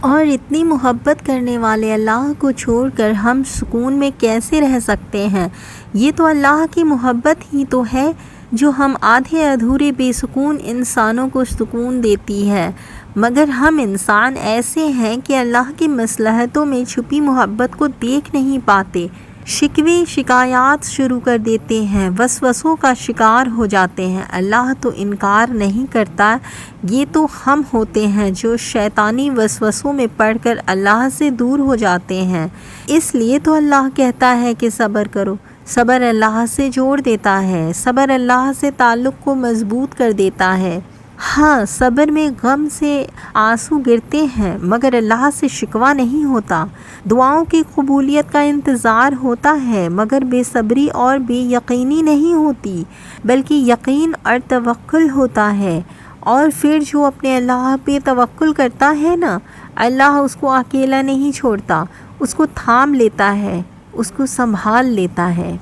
اور اتنی محبت کرنے والے اللہ کو چھوڑ کر ہم سکون میں کیسے رہ سکتے ہیں؟ یہ تو اللہ کی محبت ہی تو ہے جو ہم آدھے ادھورے بے سکون انسانوں کو سکون دیتی ہے، مگر ہم انسان ایسے ہیں کہ اللہ کی مصلحتوں میں چھپی محبت کو دیکھ نہیں پاتے، شکوے شکایات شروع کر دیتے ہیں، وسوسوں کا شکار ہو جاتے ہیں۔ اللہ تو انکار نہیں کرتا، یہ تو ہم ہوتے ہیں جو شیطانی وسوسوں میں پڑ کر اللہ سے دور ہو جاتے ہیں۔ اس لیے تو اللہ کہتا ہے کہ صبر کرو۔ صبر اللہ سے جوڑ دیتا ہے، صبر اللہ سے تعلق کو مضبوط کر دیتا ہے۔ ہاں، صبر میں غم سے آنسو گرتے ہیں مگر اللہ سے شکوہ نہیں ہوتا، دعاؤں کی قبولیت کا انتظار ہوتا ہے مگر بے صبری اور بے یقینی نہیں ہوتی، بلکہ یقین اور توکل ہوتا ہے۔ اور پھر جو اپنے اللہ پہ توکل کرتا ہے نا، اللہ اس کو اکیلا نہیں چھوڑتا، اس کو تھام لیتا ہے، اس کو سنبھال لیتا ہے۔